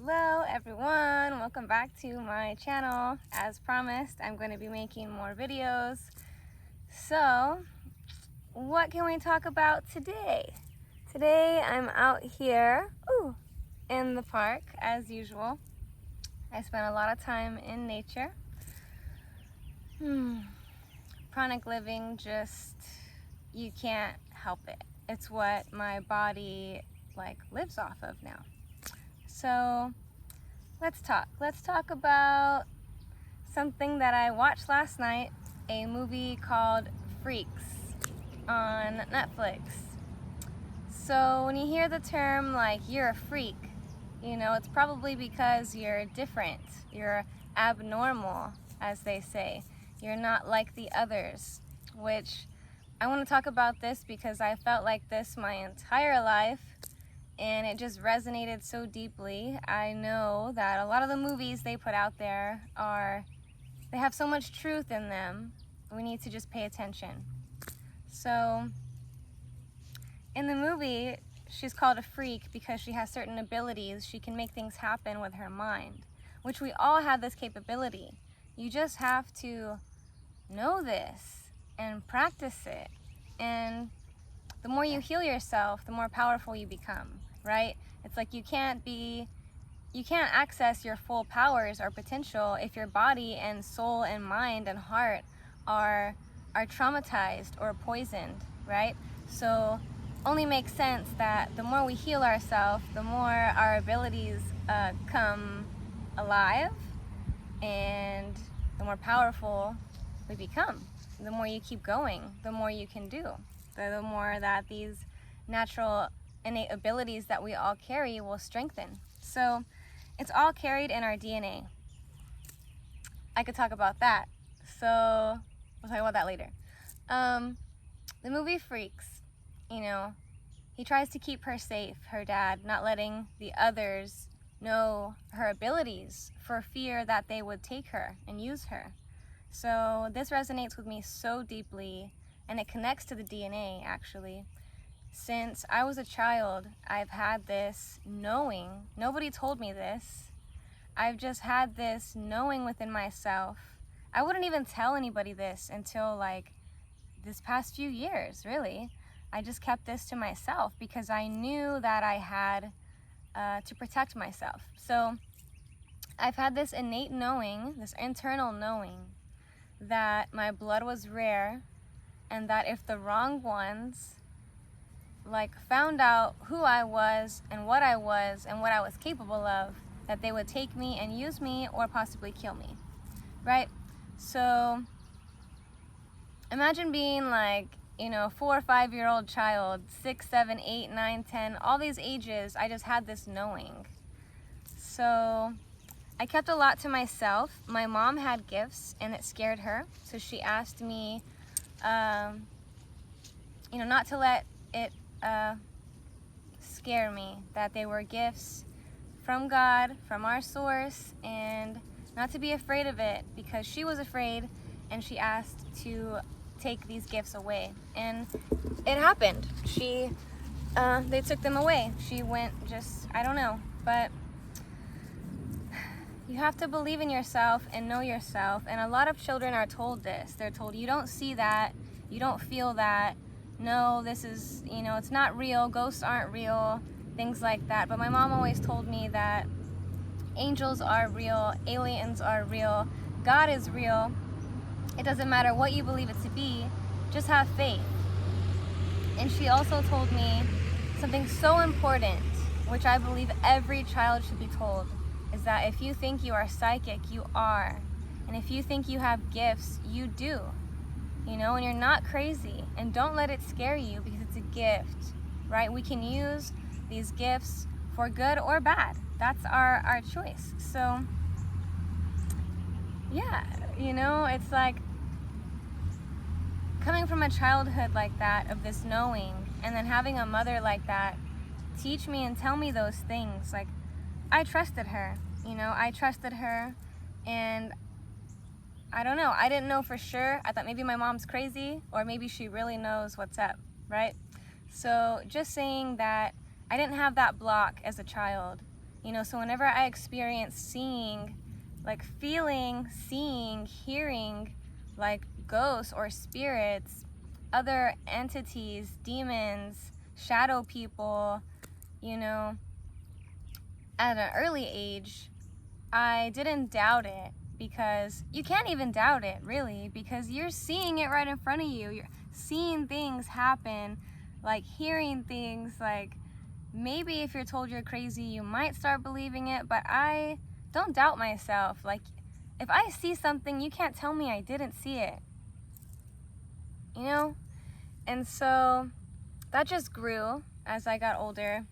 Hello everyone, welcome back to my channel. As promised, I'm going to be making more videos. So, what can we talk about today? Today I'm out here in the park as usual. I spent a lot of time in nature. Chronic living, just, you can't help it. It's what my body lives off of now. So let's talk. Let's talk about something that I watched last night, a movie called Freaks on Netflix. So when you hear the term you're a freak, it's probably because you're different, you're abnormal, as they say. You're not like the others, which I want to talk about this because I felt like this my entire life. And it just resonated so deeply. I know that a lot of the movies they put out there they have so much truth in them. We need to just pay attention. So, in the movie, she's called a freak because she has certain abilities. She can make things happen with her mind, which we all have this capability. You just have to know this and practice it. And the more you heal yourself, the more powerful you become, right? It's like you can't access your full powers or potential if your body and soul and mind and heart are traumatized or poisoned, right? So only makes sense that the more we heal ourselves, the more our abilities come alive and the more powerful we become. The more you keep going, the more you can do. The more that these natural innate abilities that we all carry will strengthen. So it's all carried in our DNA. I could talk about that. So we'll talk about that later. The movie Freaks, he tries to keep her safe, her dad, not letting the others know her abilities for fear that they would take her and use her. So this resonates with me so deeply. And it connects to the DNA, actually. Since I was a child, I've had this knowing. Nobody told me this. I've just had this knowing within myself. I wouldn't even tell anybody this until this past few years, really. I just kept this to myself because I knew that I had to protect myself. So I've had this innate knowing, this internal knowing, that my blood was rare, and that if the wrong ones found out who I was and what I was capable of, that they would take me and use me or possibly kill me, right? So imagine being 4 or 5 year old child, 6, 7, 8, 9, 10, all these ages. I just had this knowing. So I kept a lot to myself. My mom had gifts and it scared her, so she asked me not to let it scare me, that they were gifts from God, from our source, and not to be afraid of it because she was afraid and she asked to take these gifts away. And it happened. They took them away. She went I don't know, but you have to believe in yourself and know yourself. And a lot of children are told this. They're told, you don't see that, you don't feel that, no, this is, it's not real, ghosts aren't real, things like that. But my mom always told me that angels are real, aliens are real, God is real. It doesn't matter what you believe it to be, just have faith. And she also told me something so important, which I believe every child should be told, is that if you think you are psychic, you are. And if you think you have gifts, you do. And you're not crazy. And don't let it scare you because it's a gift, right? We can use these gifts for good or bad. That's our choice. So, yeah, it's coming from a childhood like that, of this knowing, and then having a mother like that teach me and tell me those things. I trusted her, I trusted her, and I don't know, I didn't know for sure. I thought maybe my mom's crazy, or maybe she really knows what's up, right? So just saying that I didn't have that block as a child, You know, so whenever I experience seeing, like feeling, seeing, hearing, like ghosts or spirits, other entities, demons, shadow people, you know, at an early age, I didn't doubt it, because you can't even doubt it, really, because you're seeing it right in front of you. You're seeing things happen, like hearing things, like maybe if you're told you're crazy, you might start believing it, but I don't doubt myself. Like, if I see something, you can't tell me I didn't see it, you know? And so that just grew as I got older.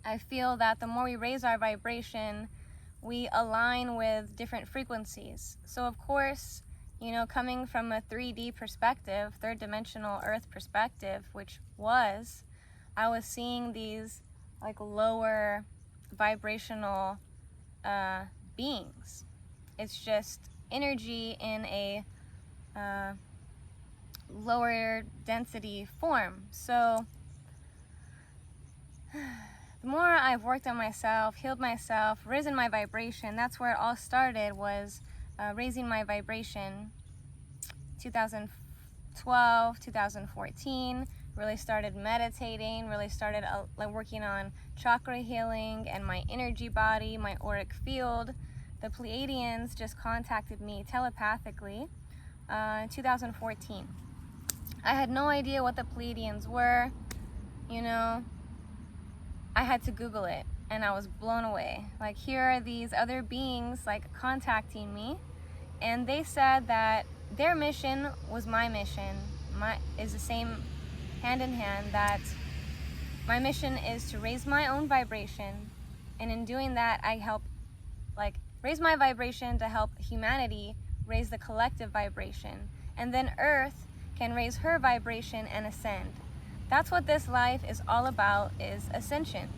I feel that the more we raise our vibration, we align with different frequencies. So of course, you know, coming from a 3D perspective, third dimensional earth perspective, which was, I was seeing these like lower vibrational beings. It's just energy in a lower density form. So the more I've worked on myself, healed myself, risen my vibration, that's where it all started, was raising my vibration. 2012, 2014, really started meditating, really started like working on chakra healing and my energy body, my auric field. The Pleiadians just contacted me telepathically in 2014. I had no idea what the Pleiadians were, you know. I had to Google it, and I was blown away. Like, here are these other beings like contacting me, and they said that their mission was my mission, is the same, hand in hand, that my mission is to raise my own vibration, and in doing that I help, like, raise my vibration to help humanity raise the collective vibration, and then Earth can raise her vibration and ascend. That's what this life is all about, is ascension.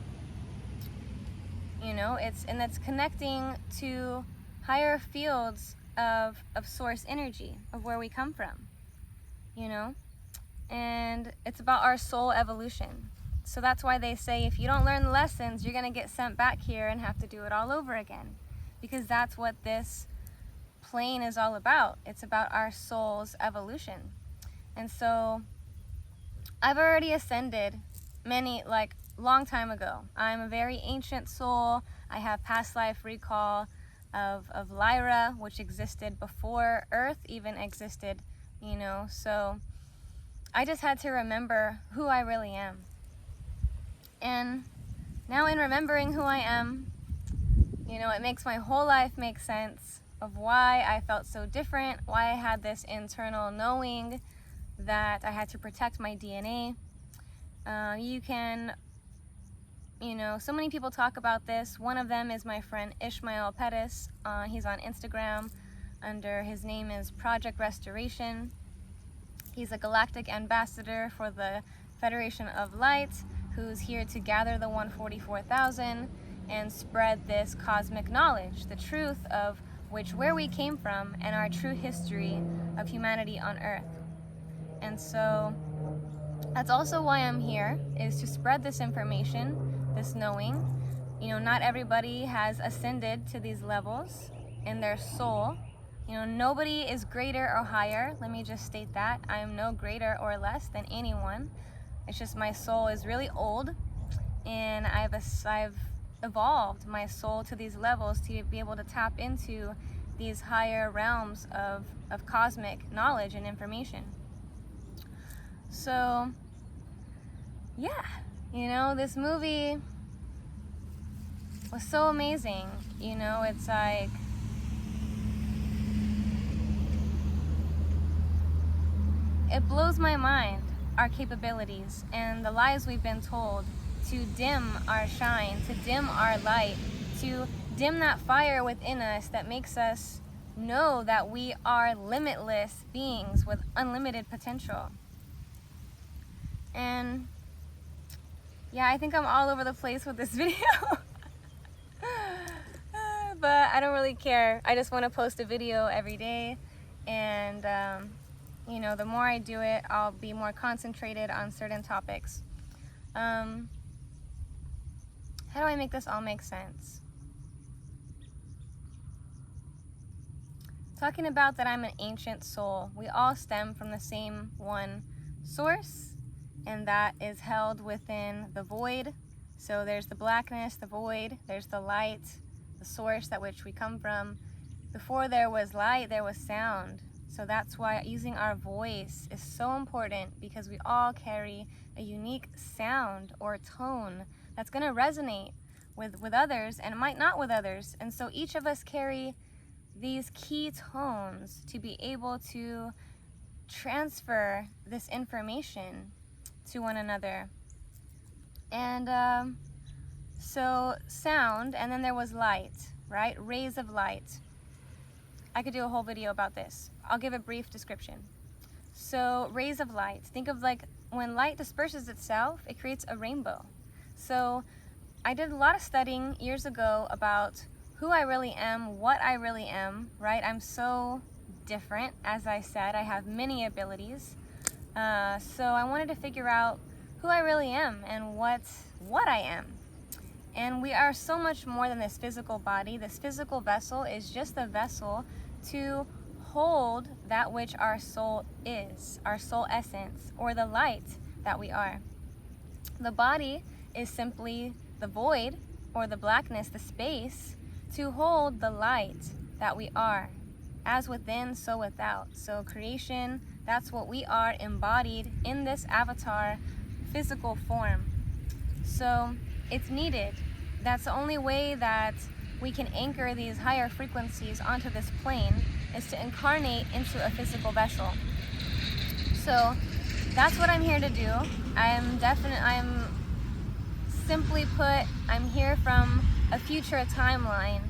You know, it's connecting to higher fields of source energy, of where we come from, you know? And it's about our soul evolution. So that's why they say if you don't learn the lessons, you're gonna get sent back here and have to do it all over again. Because that's what this plane is all about. It's about our soul's evolution. And so I've already ascended long time ago. I'm a very ancient soul. I have past life recall of Lyra, which existed before Earth even existed, you know. So I just had to remember who I really am. And now in remembering who I am, you know, it makes my whole life make sense of why I felt so different, why I had this internal knowing that I had to protect my DNA. You know, so many people talk about this. One of them is my friend Ishmael Pettis. He's on Instagram under, his name is Project Restoration. He's a galactic ambassador for the Federation of Light, who's here to gather the 144,000 and spread this cosmic knowledge, the truth of where we came from and our true history of humanity on Earth. And so that's also why I'm here, is to spread this information, this knowing. You know, not everybody has ascended to these levels in their soul. You know, nobody is greater or higher. Let me just state that. I am no greater or less than anyone. It's just my soul is really old, and I've evolved my soul to these levels to be able to tap into these higher realms of cosmic knowledge and information. So, yeah, you know, this movie was so amazing. You know, it's like, it blows my mind, our capabilities and the lies we've been told to dim our shine, to dim our light, to dim that fire within us that makes us know that we are limitless beings with unlimited potential. And yeah, I think I'm all over the place with this video. But I don't really care. I just want to post a video every day, and you know, the more I do it, I'll be more concentrated on certain topics. How do I make this all make sense? Talking about that I'm an ancient soul. We all stem from the same one source, and that is held within the void. So there's the blackness, the void, there's the light, the source that which we come from. Before there was light, there was sound. So that's why using our voice is so important, because we all carry a unique sound or tone that's going to resonate with others, and it might not with others. And so each of us carry these key tones to be able to transfer this information to one another. And so sound, and then there was light, right? Rays of light. I could do a whole video about this. I'll give a brief description. So rays of light, think of like when light disperses itself, it creates a rainbow. So I did a lot of studying years ago about who I really am, what I really am, right? I'm so different. As I said, I have many abilities. So I wanted to figure out who I really am and what I am. And we are so much more than this physical body. This physical vessel is just a vessel to hold that which our soul is, our soul essence, or the light that we are. The body is simply the void, or the blackness, the space, to hold the light that we are, as within, so without. So creation, that's what we are embodied in this avatar physical form. So it's needed. That's the only way that we can anchor these higher frequencies onto this plane, is to incarnate into a physical vessel. So that's what I'm here to do. I'm simply put, I'm here from a future timeline,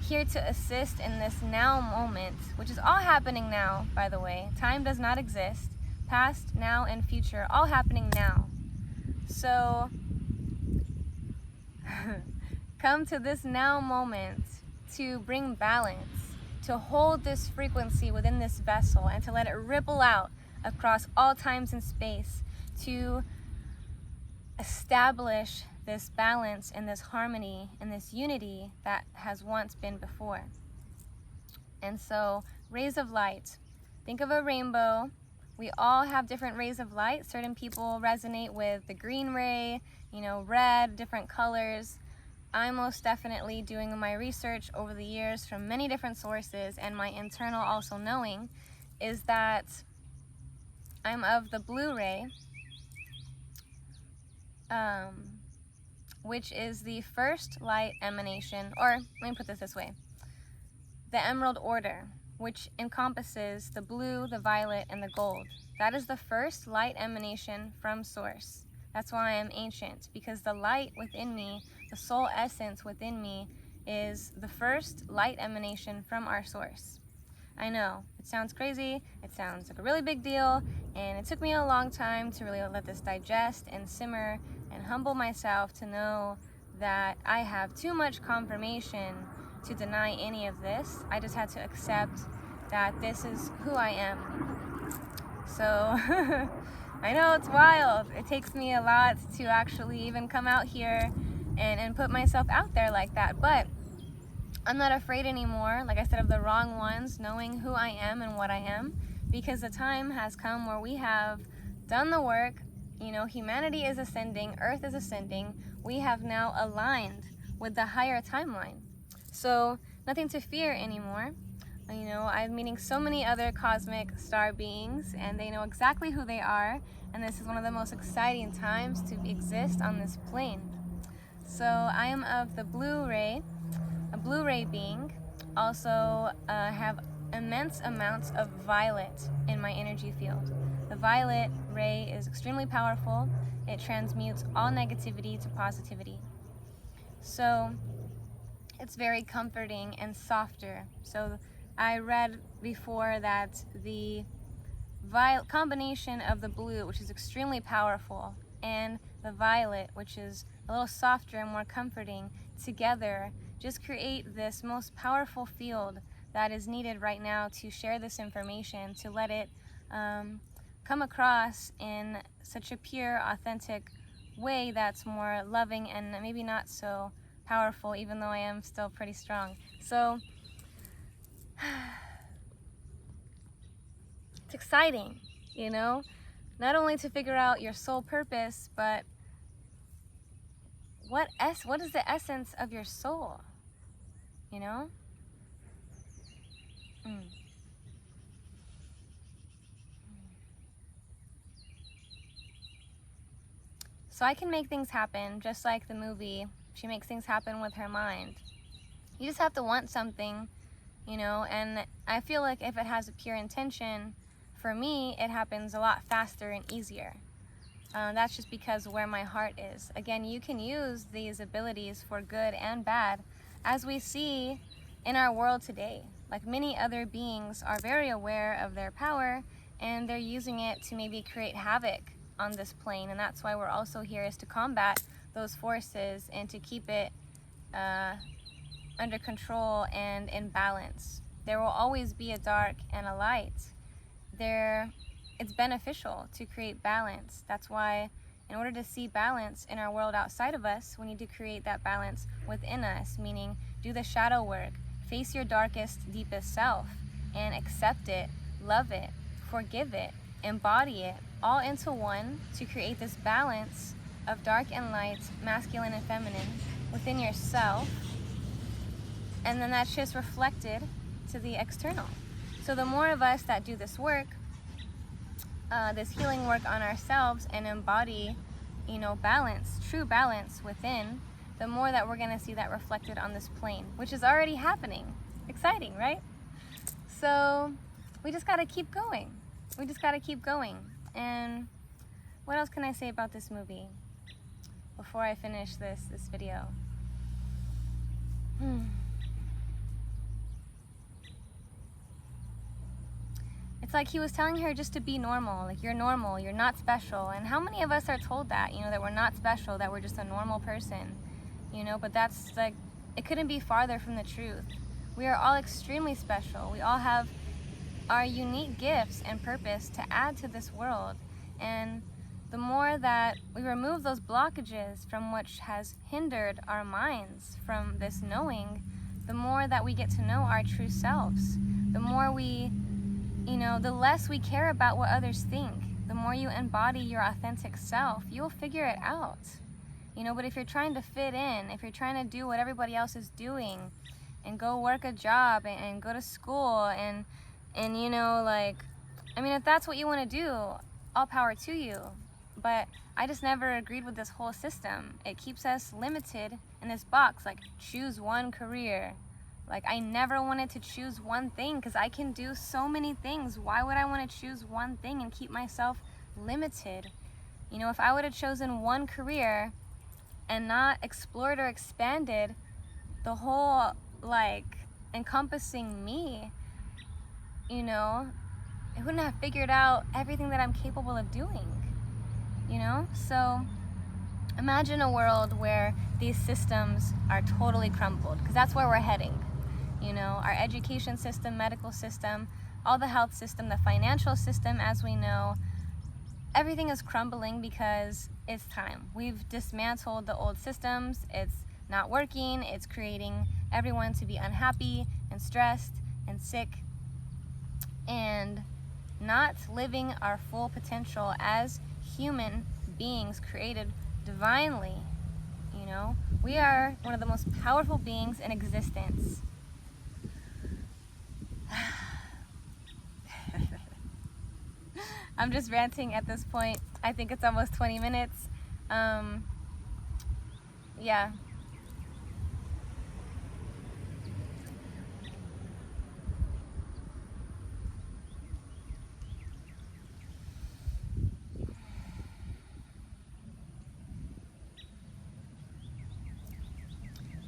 here to assist in this now moment, which is all happening now, by the way. Time does not exist. Past, now, and future, all happening now. So come to this now moment to bring balance, to hold this frequency within this vessel, and to let it ripple out across all times and space, to establish this balance and this harmony and this unity that has once been before. And so, rays of light. Think of a rainbow. We all have different rays of light. Certain people resonate with the green ray, red, different colors. I'm most definitely doing my research over the years from many different sources, and my internal also knowing is that I'm of the blue ray, which is the first light emanation, or let me put this way, the emerald order, which encompasses the blue, the violet, and the gold. That is the first light emanation from source. That's why I am ancient, because the light within me, the soul essence within me, is the first light emanation from our source. I know, it sounds crazy, it sounds like a really big deal, and it took me a long time to really let this digest and simmer and humble myself to know that I have too much confirmation to deny any of this. I just had to accept that this is who I am. So I know it's wild. It takes me a lot to actually even come out here and put myself out there like that, but I'm not afraid anymore, like I said, of the wrong ones, knowing who I am and what I am, because the time has come where we have done the work. Humanity is ascending, Earth is ascending. We have now aligned with the higher timeline. So nothing to fear anymore. I'm meeting so many other cosmic star beings, and they know exactly who they are, and this is one of the most exciting times to exist on this plane. So I am of the blue ray, a blue ray being. Also have immense amounts of violet in my energy field. The violet ray is extremely powerful. It transmutes all negativity to positivity. So it's very comforting and softer. So I read before that the combination of the blue, which is extremely powerful, and the violet, which is a little softer and more comforting, together just create this most powerful field that is needed right now to share this information, to let it come across in such a pure, authentic way that's more loving and maybe not so powerful, even though I am still pretty strong. So it's exciting, you know, not only to figure out your soul purpose, but what is the essence of your soul, you know? So I can make things happen, just like the movie. She makes things happen with her mind. You just have to want something, you know, and I feel like if it has a pure intention, for me, it happens a lot faster and easier. That's just because of where my heart is. Again, you can use these abilities for good and bad, as we see in our world today. Like many other beings are very aware of their power, and they're using it to maybe create havoc on this plane, and that's why we're also here, is to combat those forces and to keep it under control and in balance. There will always be a dark and a light. It's beneficial to create balance. That's why in order to see balance in our world outside of us, we need to create that balance within us, meaning do the shadow work, face your darkest, deepest self, and accept it, love it, forgive it, embody it, all into one, to create this balance of dark and light, masculine and feminine within yourself. And then that's just reflected to the external. So the more of us that do this work, this healing work on ourselves, and embody, you know, balance, true balance within, the more that we're gonna see that reflected on this plane, which is already happening. Exciting, right? So we just gotta keep going. We just gotta keep going. And what else can I say about this movie before I finish this video? It's like he was telling her just to be normal, like you're normal, you're not special. And how many of us are told that, you know, that we're not special, that we're just a normal person, you know? But that's like, it couldn't be farther from the truth. We are all extremely special. We all have our unique gifts and purpose to add to this world. And the more that we remove those blockages from which has hindered our minds from this knowing, the more that we get to know our true selves. The more we, you know, the less we care about what others think. The more you embody your authentic self, you'll figure it out. You know, but if you're trying to fit in, if you're trying to do what everybody else is doing, and go work a job and go to school and you know, like, I mean, if that's what you want to do, all power to you. But I just never agreed with this whole system. It keeps us limited in this box, like choose one career. Like I never wanted to choose one thing because I can do so many things. Why would I want to choose one thing and keep myself limited? You know, if I would have chosen one career and not explored or expanded the whole, like, encompassing me, you know, I wouldn't have figured out everything that I'm capable of doing, you know? So imagine a world where these systems are totally crumpled, because that's where we're heading. You know, our education system, medical system, all the health system, the financial system, as we know, everything is crumbling because it's time. We've dismantled the old systems. It's not working. It's creating everyone to be unhappy and stressed and sick and not living our full potential as human beings created divinely. You know, we are one of the most powerful beings in existence. I'm just ranting at this point. I think it's almost 20 minutes. Yeah.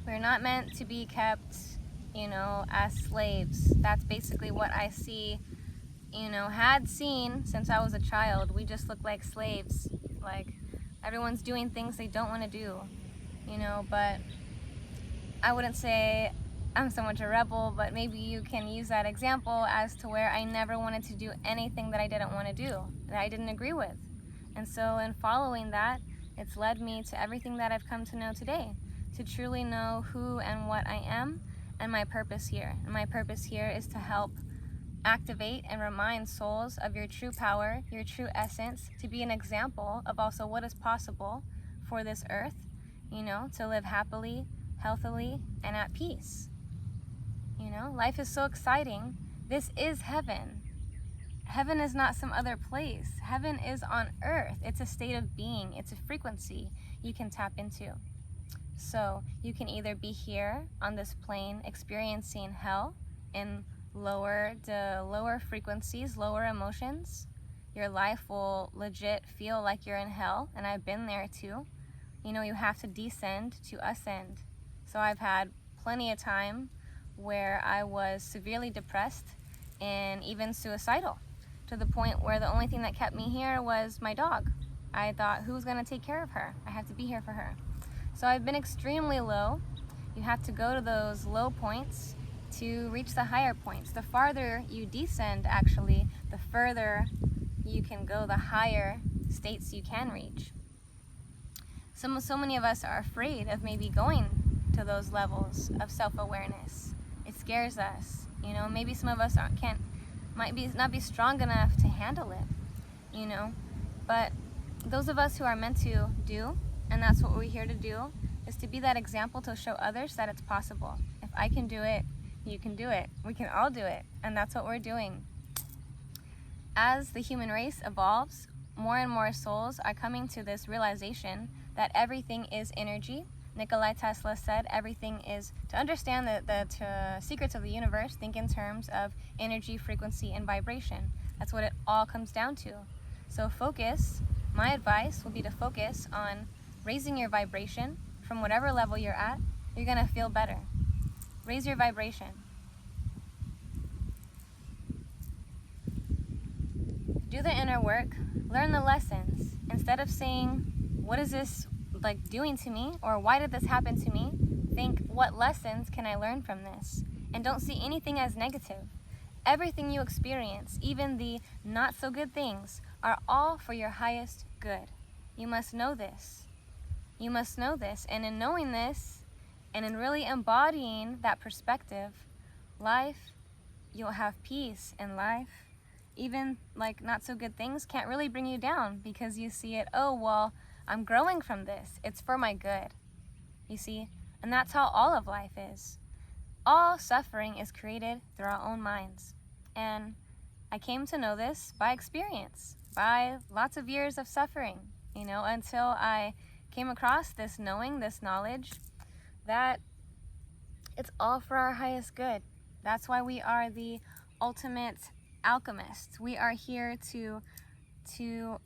We're not meant to be kept, you know, as slaves. That's basically what I see, you know, had seen since I was a child. We just look like slaves. Like, everyone's doing things they don't want to do, you know, but I wouldn't say I'm so much a rebel, but maybe you can use that example as to where I never wanted to do anything that I didn't want to do, that I didn't agree with. And so in following that, It's led me to everything that I've come to know today, to truly know who and what I am and my purpose here. And my purpose here is to help activate and remind souls of your true power, your true essence, to be an example of also what is possible for this earth, to live happily, healthily, and at peace. Life is so exciting. This is heaven. Heaven is not some other place. Heaven is on earth. It's a state of being. It's a frequency you can tap into. So you can either be here on this plane experiencing hell in lower frequencies, lower emotions. Your life will legit feel like you're in hell, and I've been there too. You have to descend to ascend. So I've had plenty of time where I was severely depressed and even suicidal, to the point where the only thing that kept me here was my dog. I thought, who's gonna take care of her? I have to be here for her. So I've been extremely low. You have to go to those low points to reach the higher points. The farther you descend, actually, the further you can go, the higher states you can reach. So many of us are afraid of maybe going to those levels of self-awareness. It scares us. Maybe some of us might not be strong enough to handle it, but those of us who are meant to do, and that's what we're here to do, is to be that example to show others that it's possible. If I can do it, you can do it. We can all do it, and that's what we're doing. As the human race evolves, more and more souls are coming to this realization that everything is energy. Nikola Tesla said everything is, to understand the secrets of the universe, think in terms of energy, frequency, and vibration. That's what it all comes down to. So focus, my advice will be to focus on raising your vibration from whatever level you're at. You're gonna feel better. Raise your vibration. Do the inner work, learn the lessons. Instead of saying, what is this doing to me, or why did this happen to me, think, what lessons can I learn from this? And don't see anything as negative. Everything you experience, even the not so good things, are all for your highest good. You must know this. You must know this. And in knowing this, and in really embodying that perspective, you'll have peace in life. Even not so good things can't really bring you down, because you see it, oh, well, I'm growing from this. It's for my good. You see? And that's how all of life is. All suffering is created through our own minds. And I came to know this by experience, by lots of years of suffering, until I came across this knowing, this knowledge, that it's all for our highest good. That's why we are the ultimate alchemists. We are here to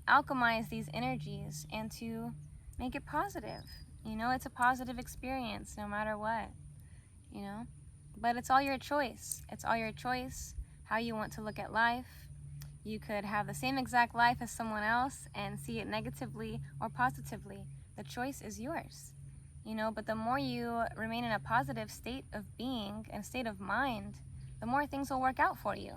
alchemize these energies and to make it positive. It's a positive experience no matter what, but it's all your choice. It's all your choice how you want to look at life. You could have the same exact life as someone else and see it negatively or positively. The choice is yours, but the more you remain in a positive state of being and state of mind, the more things will work out for you.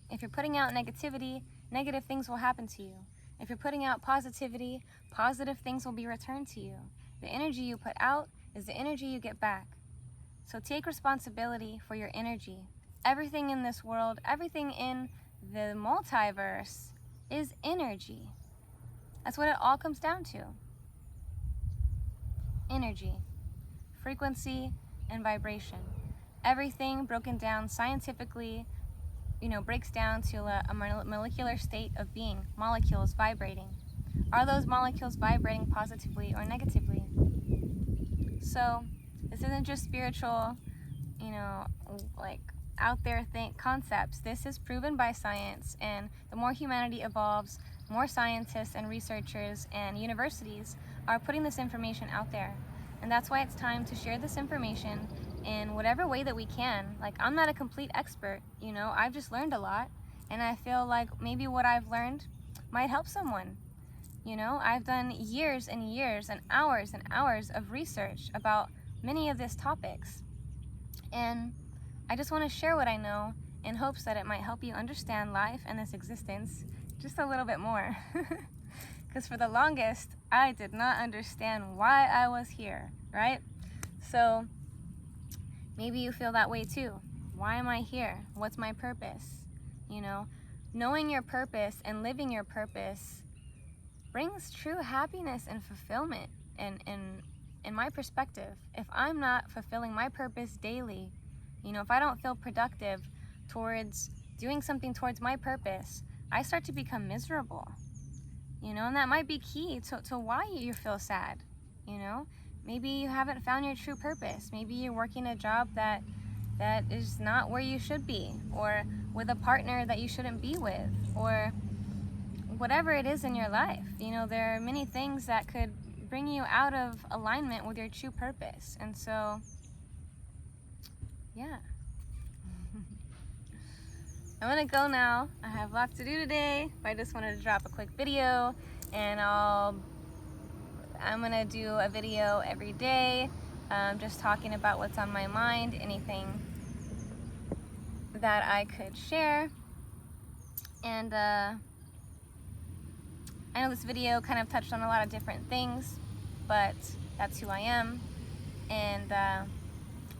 If you're putting out negativity, negative things will happen to you. If you're putting out positivity, positive things will be returned to you. The energy you put out is the energy you get back. So take responsibility for your energy. Everything in this world, everything in the multiverse is energy. That's what it all comes down to. Energy, frequency, and vibration. Everything broken down scientifically, breaks down to a molecular state of being, molecules vibrating. Are those molecules vibrating positively or negatively? So this isn't just spiritual, out there concepts. This is proven by science, and the more humanity evolves, more scientists and researchers and universities are putting this information out there. And that's why it's time to share this information in whatever way that we can. I'm not a complete expert, I've just learned a lot, and I feel like maybe what I've learned might help someone. I've done years and years and hours of research about many of these topics, and I just want to share what I know in hopes that it might help you understand life and this existence just a little bit more. Because for the longest, I did not understand why I was here, right? So maybe you feel that way too. Why am I here? What's my purpose? You know, knowing your purpose and living your purpose brings true happiness and fulfillment. And in my perspective, if I'm not fulfilling my purpose daily, you know, if I don't feel productive towards doing something towards my purpose, I start to become miserable. You know, and that might be key to why you feel sad. You know, maybe you haven't found your true purpose. Maybe you're working a job that is not where you should be, or with a partner that you shouldn't be with, or whatever it is in your life. You know, there are many things that could bring you out of alignment with your true purpose. And so, yeah. I'm gonna go now. I have lots to do today, but I just wanted to drop a quick video, and I'm gonna do a video every day, just talking about what's on my mind, anything that I could share. And I know this video kind of touched on a lot of different things, but that's who I am. And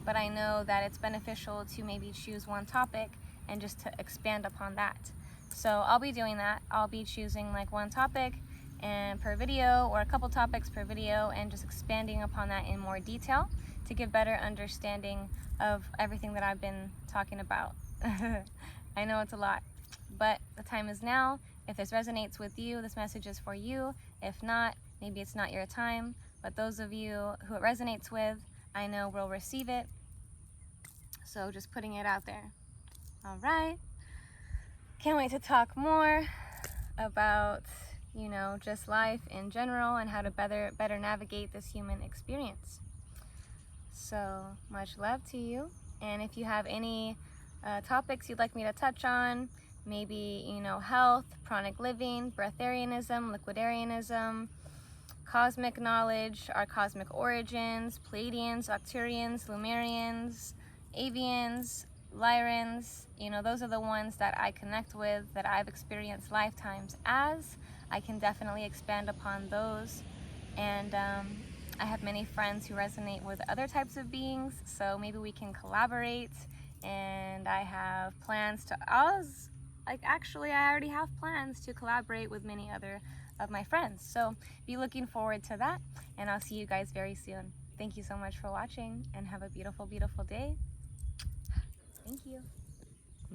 but I know that it's beneficial to maybe choose one topic and just to expand upon that. So I'll be doing that. I'll be choosing like one topic and per video, or a couple topics per video, and just expanding upon that in more detail to give better understanding of everything that I've been talking about. I know it's a lot, but the time is now. If this resonates with you, this message is for you. If not, maybe it's not your time, but those of you who it resonates with, I know will receive it. So just putting it out there. All right. Can't wait to talk more about, you know, just life in general and how to better navigate this human experience. So much love to you. And if you have any topics you'd like me to touch on, maybe, you know, health, pranic living, breatharianism, liquidarianism, cosmic knowledge, our cosmic origins, Pleiadians, Octurians, Lumerians, Avians, Lyrans, you know, those are the ones that I connect with, that I've experienced lifetimes as. I can definitely expand upon those. And I have many friends who resonate with other types of beings, so maybe we can collaborate. And I have plans to, actually I already have plans to collaborate with many other of my friends. So be looking forward to that, and I'll see you guys very soon. Thank you so much for watching, and have a beautiful, beautiful day. Thank you.